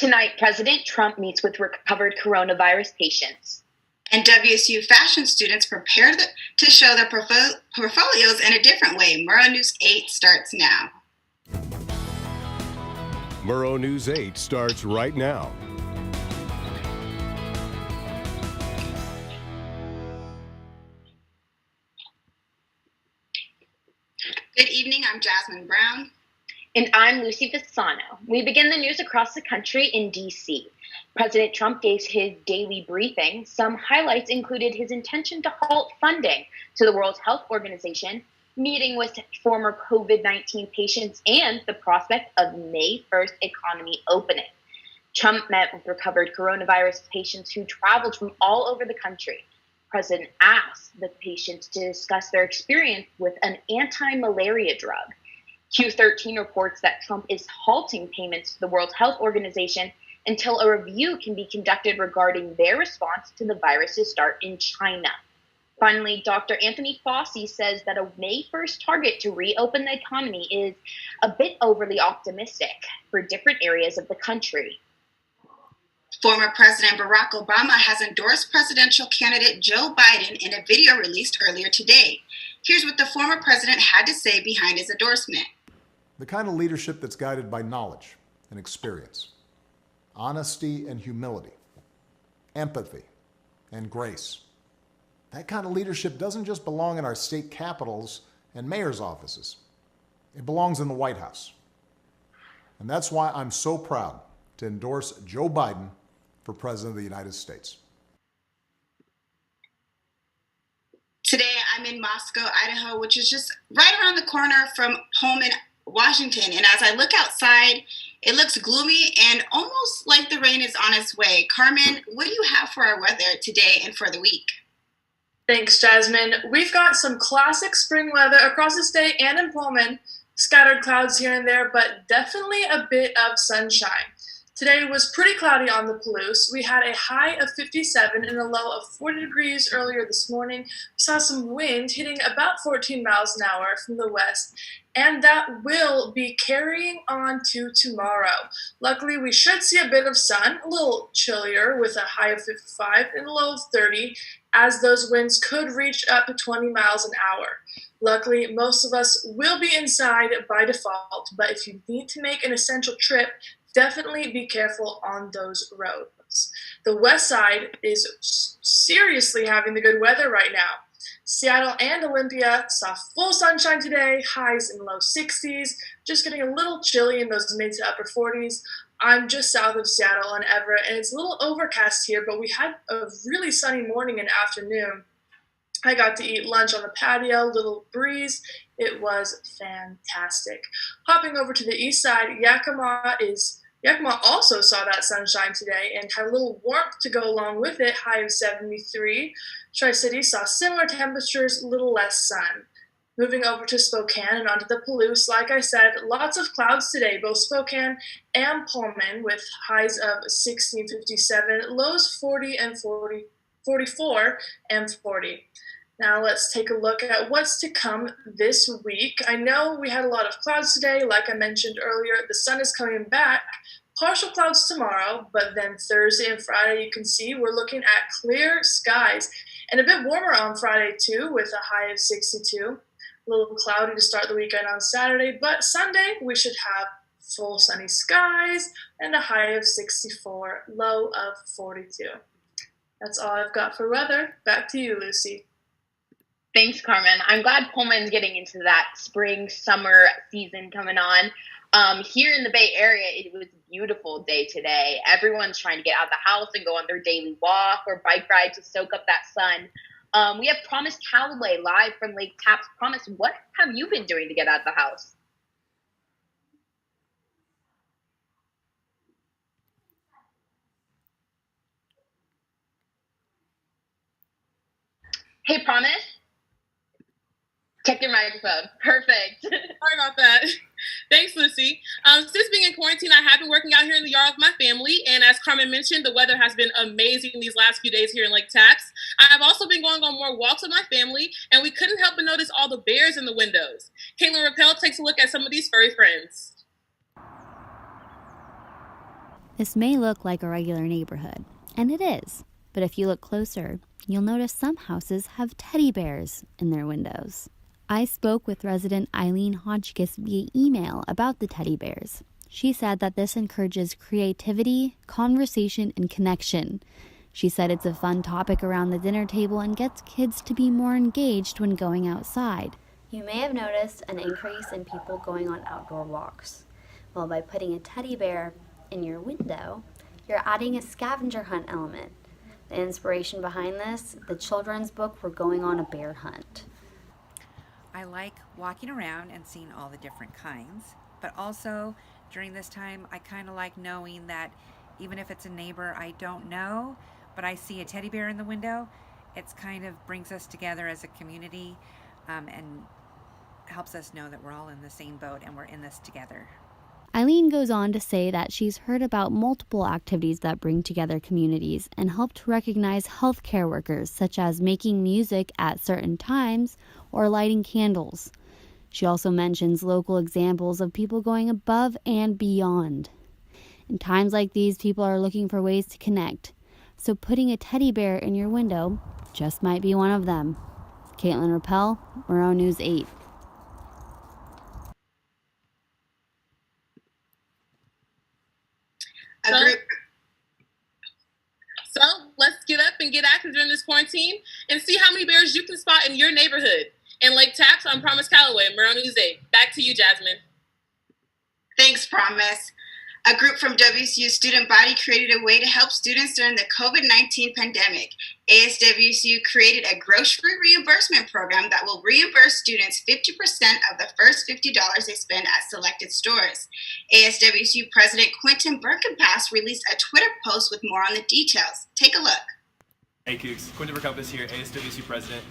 Tonight, President Trump meets with recovered coronavirus patients. And WSU fashion students prepare to show their portfolios in a different way. Murrow News 8 starts now. Murrow News 8 starts right now. Good evening, I'm Jasmine Brown. And I'm Lucy Fasano. We begin the news across the country in D.C. President Trump gave his daily briefing. Some highlights included his intention to halt funding to the World Health Organization, meeting with former COVID-19 patients, and the prospect of May 1st economy opening. Trump met with recovered coronavirus patients who traveled from all over the country. President asked the patients to discuss their experience with an anti-malaria drug. Q13 reports that Trump is halting payments to the World Health Organization until a review can be conducted regarding their response to the virus's start in China. Finally, Dr. Anthony Fauci says that a May 1st target to reopen the economy is a bit overly optimistic for different areas of the country. Former President Barack Obama has endorsed presidential candidate Joe Biden in a video released earlier today. Here's what the former president had to say behind his endorsement. The kind of leadership that's guided by knowledge and experience, honesty and humility, empathy and grace. That kind of leadership doesn't just belong in our state capitals and mayor's offices. It belongs in the White House. And that's why I'm so proud to endorse Joe Biden for President of the United States. Today, I'm in Moscow, Idaho, which is just right around the corner from Pullman, Washington. And as I look outside, it looks gloomy and almost like the rain is on its way. Carmen, what do you have for our weather today and for the week? Thanks, Jasmine. We've got some classic spring weather across the state and in Pullman. Scattered clouds here and there, but definitely a bit of sunshine. Today was pretty cloudy on the Palouse. We had a high of 57 and a low of 40 degrees earlier this morning. We saw some wind hitting about 14 miles an hour from the west, and that will be carrying on to tomorrow. Luckily, we should see a bit of sun, a little chillier with a high of 55 and a low of 30, as those winds could reach up to 20 miles an hour. Luckily, most of us will be inside by default, but if you need to make an essential trip, definitely be careful on those roads. The west side is seriously having the good weather right now. Seattle and Olympia saw full sunshine today, highs in low 60s, just getting a little chilly in those mid to upper 40s. I'm just south of Seattle on Everett, and it's a little overcast here, but we had a really sunny morning and afternoon. I got to eat lunch on the patio, little breeze. It was fantastic. Hopping over to the east side, Yakima also saw that sunshine today and had a little warmth to go along with it, high of 73. Tri-City saw similar temperatures, a little less sun. Moving over to Spokane and onto the Palouse, like I said, lots of clouds today, both Spokane and Pullman, with highs of 60 and 57, lows 40 and 40, 44 and 40. Now let's take a look at what's to come this week. I know we had a lot of clouds today. Like I mentioned earlier, the sun is coming back. Partial clouds tomorrow, but then Thursday and Friday, you can see we're looking at clear skies and a bit warmer on Friday too, with a high of 62. A little cloudy to start the weekend on Saturday, but Sunday we should have full sunny skies and a high of 64, low of 42. That's all I've got for weather. Back to you, Lucy. Thanks, Carmen. I'm glad Pullman's getting into that spring, summer season coming on. Here in the Bay Area, it was a beautiful day today. Everyone's trying to get out of the house and go on their daily walk or bike ride to soak up that sun. We have Promise Callaway live from Lake Tapps. Promise, what have you been doing to get out of the house? Hey, Promise. Check your microphone. Perfect. Sorry about that. Thanks, Lucy. Since being in quarantine, I have been working out here in the yard with my family. And as Carmen mentioned, the weather has been amazing these last few days here in Lake Tapps. I have also been going on more walks with my family, and we couldn't help but notice all the bears in the windows. Caitlin Rappel takes a look at some of these furry friends. This may look like a regular neighborhood, and it is. But if you look closer, you'll notice some houses have teddy bears in their windows. I spoke with resident Eileen Hotchkiss via email about the teddy bears. She said that this encourages creativity, conversation, and connection. She said it's a fun topic around the dinner table and gets kids to be more engaged when going outside. You may have noticed an increase in people going on outdoor walks. Well, by putting a teddy bear in your window, you're adding a scavenger hunt element. The inspiration behind this, the children's book We're Going on a Bear Hunt. I like walking around and seeing all the different kinds, but also during this time I kind of like knowing that even if it's a neighbor I don't know, but I see a teddy bear in the window, it's kind of brings us together as a community and helps us know that we're all in the same boat and we're in this together. Eileen goes on to say that she's heard about multiple activities that bring together communities and help to recognize healthcare workers, such as making music at certain times or lighting candles. She also mentions local examples of people going above and beyond. In times like these, people are looking for ways to connect, so putting a teddy bear in your window just might be one of them. Caitlin Rappel, Murrow News 8. So let's get up and get active during this quarantine and see how many bears you can spot in your neighborhood. In Lake Taps, I'm Promise Calloway, Murrow News 8. Back to you, Jasmine. Thanks, Promise. A group from WSU student body created a way to help students during the COVID-19 pandemic. ASWSU created a grocery reimbursement program that will reimburse students 50% of the first $50 they spend at selected stores. ASWSU President Quentin Berkenpass released a Twitter post with more on the details. Take a look. Hey Kooks, Quentin Berkenpass here, ASWSU President.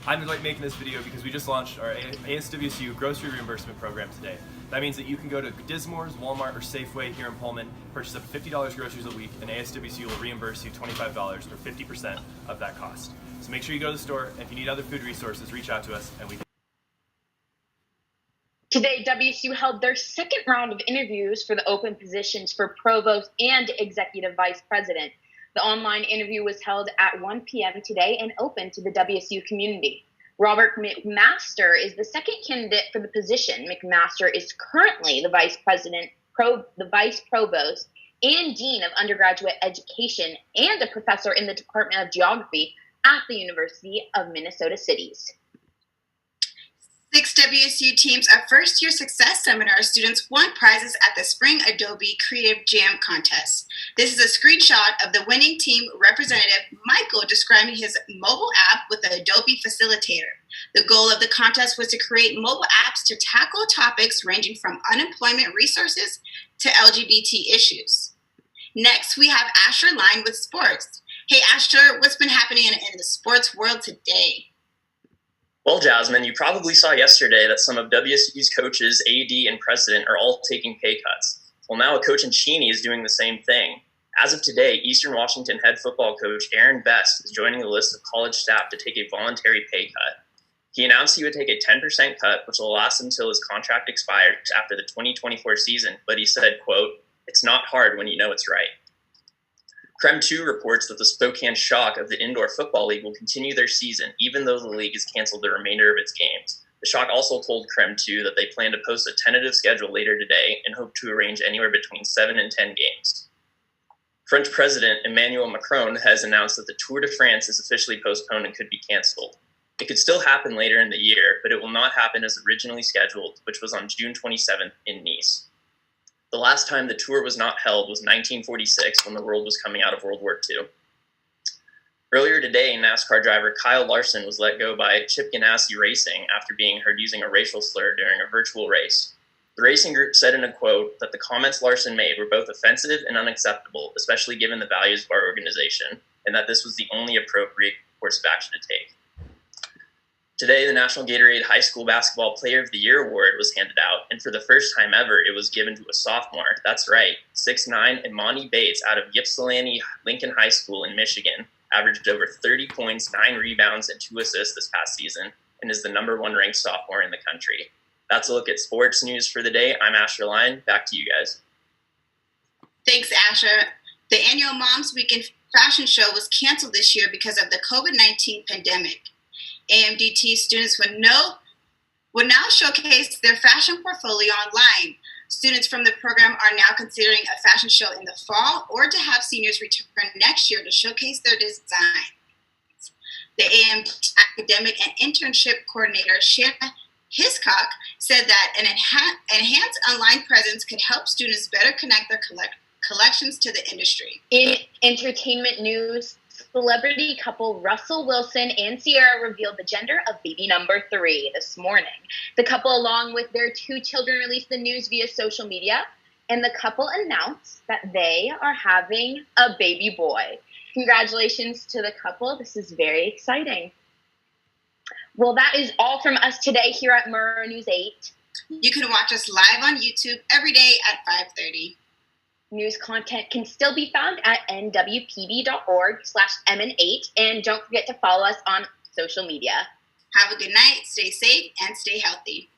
I'm making this video because we just launched our ASWSU grocery reimbursement program today. That means that you can go to Dismore's, Walmart, or Safeway here in Pullman, purchase up to $50 groceries a week, and ASWSU will reimburse you $25 or 50% of that cost. So make sure you go to the store, and if you need other food resources, reach out to us, and we can. Today, WSU held their second round of interviews for the open positions for provost and executive vice president. The online interview was held at 1 p.m. today and open to the WSU community. Robert McMaster is the second candidate for the position. McMaster is currently the vice president, the vice provost, and dean of undergraduate education and a professor in the Department of Geography at the University of Minnesota Cities. 6 WSU teams of first-year success seminar students won prizes at the Spring Adobe Creative Jam Contest. This is a screenshot of the winning team representative, Michael, describing his mobile app with the Adobe Facilitator. The goal of the contest was to create mobile apps to tackle topics ranging from unemployment resources to LGBT issues. Next, we have Asher Line with sports. Hey, Asher, what's been happening in the sports world today? Well, Jasmine, you probably saw yesterday that some of WSU's coaches, AD, and president are all taking pay cuts. Well, now a coach in Cheney is doing the same thing. As of today, Eastern Washington head football coach Aaron Best is joining the list of college staff to take a voluntary pay cut. He announced he would take a 10% cut, which will last until his contract expires after the 2024 season, but he said, quote, "It's not hard when you know it's right." Creme 2 reports that the Spokane Shock of the Indoor Football League will continue their season, even though the league has canceled the remainder of its games. The Shock also told Creme 2 that they plan to post a tentative schedule later today and hope to arrange anywhere between 7 and 10 games. French President Emmanuel Macron has announced that the Tour de France is officially postponed and could be canceled. It could still happen later in the year, but it will not happen as originally scheduled, which was on June 27th in Nice. The last time the tour was not held was 1946, when the world was coming out of World War II. Earlier today, NASCAR driver Kyle Larson was let go by Chip Ganassi Racing after being heard using a racial slur during a virtual race. The racing group said in a quote that the comments Larson made were both offensive and unacceptable, especially given the values of our organization, and that this was the only appropriate course of action to take. Today, the National Gatorade High School Basketball Player of the Year Award was handed out, and for the first time ever, it was given to a sophomore. That's right, 6'9" Imani Bates out of Ypsilanti Lincoln High School in Michigan averaged over 30 points, 9 rebounds, and 2 assists this past season, and is the #1 ranked sophomore in the country. That's a look at sports news for the day. I'm Asher Line. Back to you guys. Thanks, Asher. The annual Moms Weekend fashion show was canceled this year because of the COVID-19 pandemic. AMDT students would now showcase their fashion portfolio online. Students from the program are now considering a fashion show in the fall or to have seniors return next year to showcase their designs. The AMDT Academic and Internship Coordinator, Shanna Hiscock, said that an enhanced online presence could help students better connect their collections to the industry. In entertainment news, celebrity couple Russell Wilson and Ciara revealed the gender of baby number 3 this morning. The couple, along with their 2 children, released the news via social media, and the couple announced that they are having a baby boy. Congratulations to the couple. This is very exciting. Well, that is all from us today here at Murrow News 8. You can watch us live on YouTube every day at 5:30. News content can still be found at nwpb.org/mn8, and don't forget to follow us on social media. Have a good night, stay safe, and stay healthy.